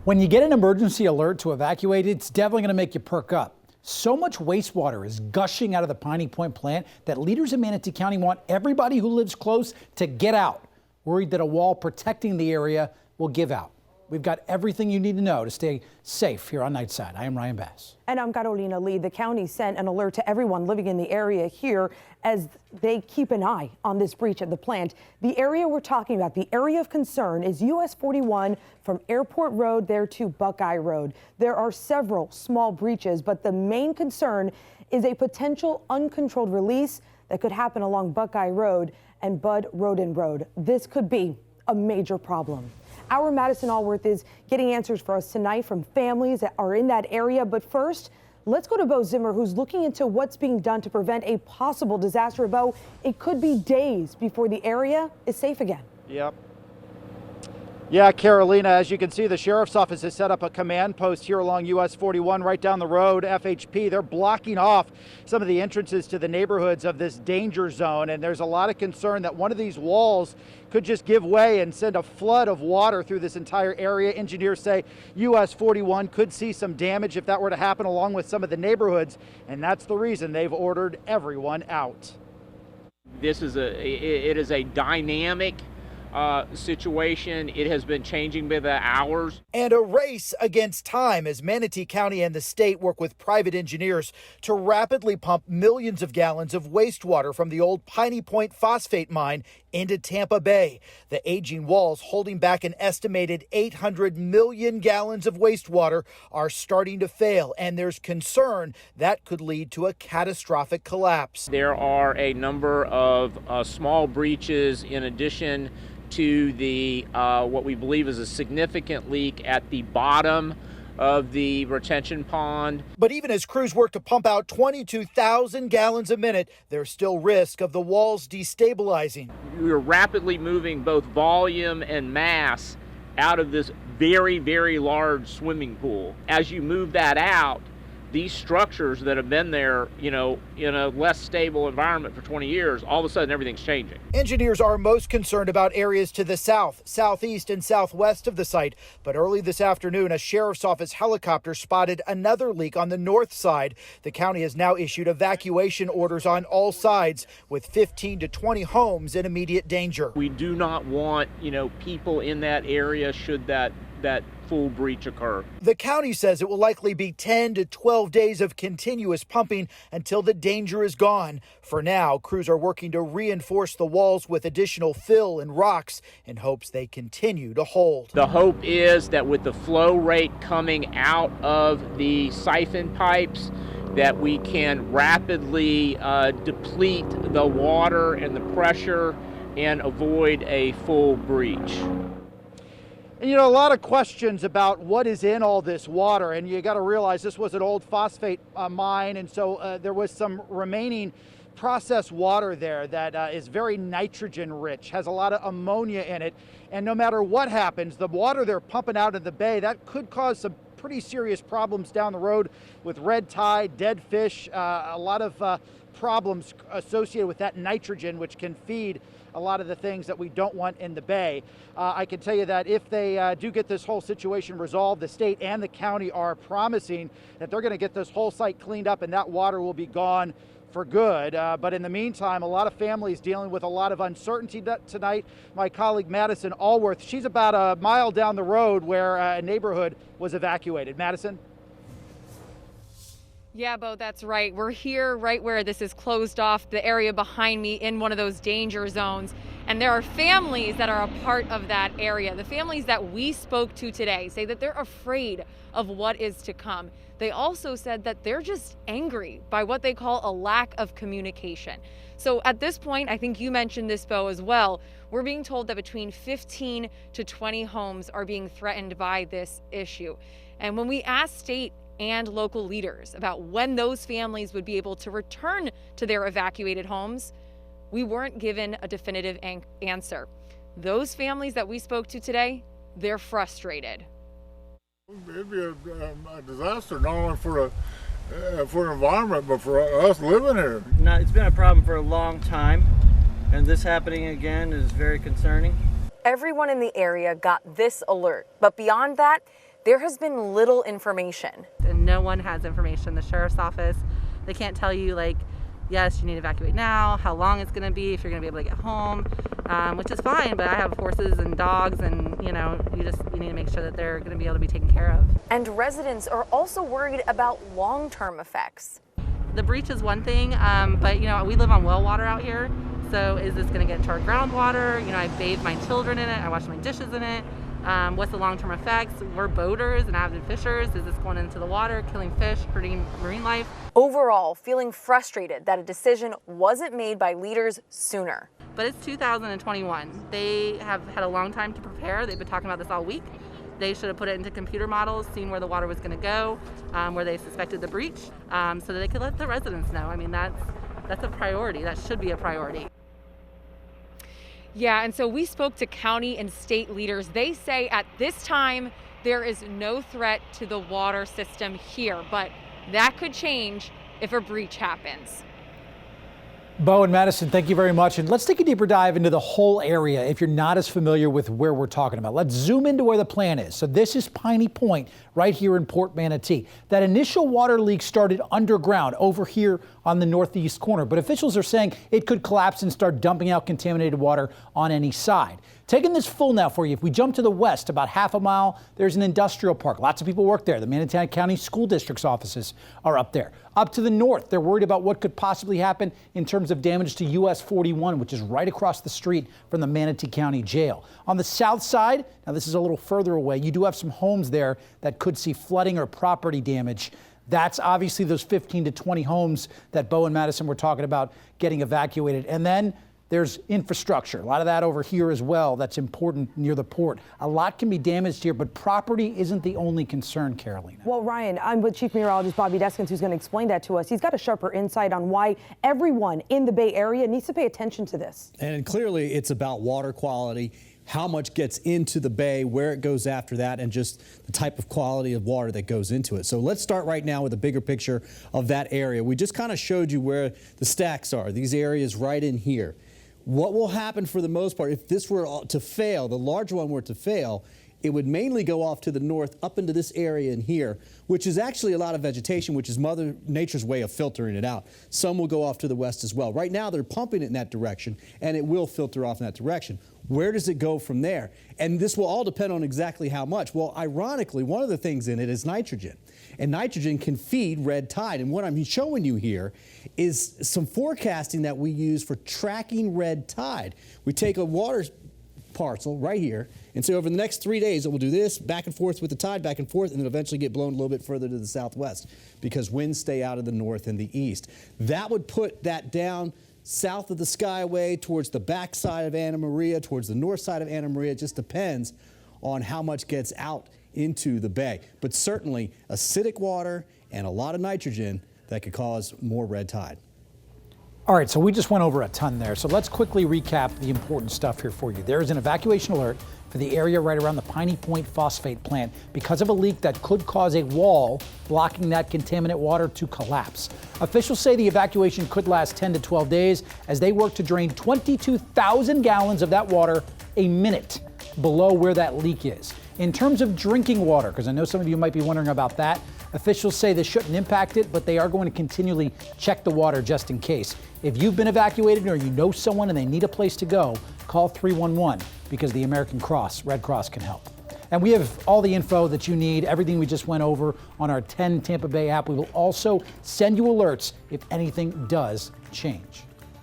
When you get an emergency alert to evacuate, it's definitely going to make you perk up. So much wastewater is gushing out of the Piney Point plant that leaders in Manatee County want everybody who lives close to get out, worried that a wall protecting the area will give out. We've got everything you need to know to stay safe here on Nightside. I am Ryan Bass. And I'm Carolina Lee. The county sent an alert to everyone living in the area here as they keep an eye on this breach at the plant. The area we're talking about, the area of concern, is US 41 from Airport Road there to Buckeye Road. There are several small breaches, but the main concern is a potential uncontrolled release that could happen along Buckeye Road and Bud Roden Road. This could be a major problem. Our Madison Allworth is getting answers for us tonight from families that are in that area. But first, let's go to Bo Zimmer, who's looking into what's being done to prevent a possible disaster. Bo, it could be days before the area is safe again. Yep. Yeah, Carolina, as you can see, the sheriff's office has set up a command post here along US 41 right down the road. FHP, they're blocking off some of the entrances to the neighborhoods of this danger zone. And there's a lot of concern that one of these walls could just give way and send a flood of water through this entire area. Engineers say US 41 could see some damage if that were to happen along with some of the neighborhoods. And that's the reason they've ordered everyone out. It is a dynamic situation. It has been changing by the hours. And a race against time as Manatee County and the state work with private engineers to rapidly pump millions of gallons of wastewater from the old Piney Point phosphate mine into Tampa Bay. The aging walls holding back an estimated 800 million gallons of wastewater are starting to fail, and there's concern that could lead to a catastrophic collapse. There are a number of small breaches in addition to the what we believe is a significant leak at the bottom of the retention pond. But even as crews work to pump out 22,000 gallons a minute, there's still risk of the walls destabilizing. We're rapidly moving both volume and mass out of this very, very large swimming pool. As you move that out, these structures that have been there, in a less stable environment for 20 years, all of a sudden everything's changing. Engineers are most concerned about areas to the south, southeast, and southwest of the site. But early this afternoon, a sheriff's office helicopter spotted another leak on the north side. The county has now issued evacuation orders on all sides, with 15 to 20 homes in immediate danger. We do not want, people in that area should that full breach occur. The county says it will likely be 10 to 12 days of continuous pumping until the danger is gone. For now, crews are working to reinforce the walls with additional fill and rocks in hopes they continue to hold. The hope is that with the flow rate coming out of the siphon pipes, that we can rapidly deplete the water and the pressure and avoid a full breach. And a lot of questions about what is in all this water, and you got to realize this was an old phosphate mine, and so there was some remaining processed water there that is very nitrogen rich, has a lot of ammonia in it, and no matter what happens, the water they're pumping out of the bay, that could cause some pretty serious problems down the road with red tide, dead fish, a lot of problems associated with that nitrogen, which can feed a lot of the things that we don't want in the bay. I can tell you that if they do get this whole situation resolved, the state and the county are promising that they're going to get this whole site cleaned up and that water will be gone for good. But in the meantime, a lot of families dealing with a lot of uncertainty tonight. My colleague Madison Allworth, she's about a mile down the road where a neighborhood was evacuated. Madison? Yeah, Bo, that's right. We're here right where this is closed off, the area behind me in one of those danger zones. And there are families that are a part of that area. The families that we spoke to today say that they're afraid of what is to come. They also said that they're just angry by what they call a lack of communication. So at this point, I think you mentioned this, Bo, as well, we're being told that between 15 to 20 homes are being threatened by this issue. And when we asked state and local leaders about when those families would be able to return to their evacuated homes, we weren't given a definitive answer. Those families that we spoke to today, they're frustrated. It'd be a disaster, not only for the environment, but for us living here. No, it's been a problem for a long time, and this happening again is very concerning. Everyone in the area got this alert, but beyond that, there has been little information. And no one has information. The sheriff's office, they can't tell you, like, yes, you need to evacuate now, how long it's going to be, if you're going to be able to get home, which is fine, but I have horses and dogs, and you need to make sure that they're going to be able to be taken care of. And residents are also worried about long-term effects. The breach is one thing, but we live on well water out here, so is this going to get into our groundwater? I bathe my children in it, I wash my dishes in it. What's the long-term effects? We're boaters and avid fishers. Is this going into the water, killing fish, hurting marine life? Overall, feeling frustrated that a decision wasn't made by leaders sooner. But it's 2021. They have had a long time to prepare. They've been talking about this all week. They should have put it into computer models, seen where the water was going to go, where they suspected the breach, so that they could let the residents know. I mean, that's a priority. That should be a priority. Yeah, and so we spoke to county and state leaders. They say at this time there is no threat to the water system here, but that could change if a breach happens. Bo and Madison, thank you very much. And let's take a deeper dive into the whole area if you're not as familiar with where we're talking about. Let's zoom into where the plan is. So this is Piney Point right here in Port Manatee. That initial water leak started underground over here on the northeast corner, but officials are saying it could collapse and start dumping out contaminated water on any side. Taking this full now for you, if we jump to the west about half a mile, there's an industrial park. Lots of people work there. The Manatee County School District's offices are up there. Up to the north, they're worried about what could possibly happen in terms of damage to US 41, which is right across the street from the Manatee County Jail. On the south side, now this is a little further away, you do have some homes there that could see flooding or property damage. That's obviously those 15 to 20 homes that Bo and Madison were talking about getting evacuated. And then there's infrastructure, a lot of that over here as well that's important near the port. A lot can be damaged here, but property isn't the only concern, Carolina. Well, Ryan, I'm with Chief Meteorologist Bobby Deskins, who's going to explain that to us. He's got a sharper insight on why everyone in the Bay Area needs to pay attention to this. And clearly it's about water quality, how much gets into the bay, where it goes after that, and just the type of quality of water that goes into it. So let's start right now with a bigger picture of that area. We just kind of showed you where the stacks are, these areas right in here. What will happen for the most part, if this were to fail, the large one were to fail, it would mainly go off to the north up into this area in here, which is actually a lot of vegetation, which is Mother Nature's way of filtering it out. Some will go off to the west as well. Right now they're pumping it in that direction, and it will filter off in that direction. Where does it go from there? And this will all depend on exactly how much. Well, ironically, one of the things in it is nitrogen. And nitrogen can feed red tide. And what I'm showing you here is some forecasting that we use for tracking red tide. We take a water parcel right here and say over the next 3 days it will do this, back and forth with the tide, back and forth, and then eventually get blown a little bit further to the southwest because winds stay out of the north and the east. That would put that down south of the Skyway towards the back side of Anna Maria, towards the north side of Anna Maria. It just depends on how much gets out into the bay. But certainly acidic water and a lot of nitrogen that could cause more red tide. All right, so we just went over a ton there. So let's quickly recap the important stuff here for you. There is an evacuation alert for the area right around the Piney Point phosphate plant because of a leak that could cause a wall blocking that contaminant water to collapse. Officials say the evacuation could last 10 to 12 days as they work to drain 22,000 gallons of that water a minute below where that leak is. In terms of drinking water, because I know some of you might be wondering about that, officials say this shouldn't impact it, but they are going to continually check the water just in case. If you've been evacuated or you know someone and they need a place to go, call 311 because the American Red Cross can help. And we have all the info that you need, everything we just went over on our 10 Tampa Bay app. We will also send you alerts if anything does change.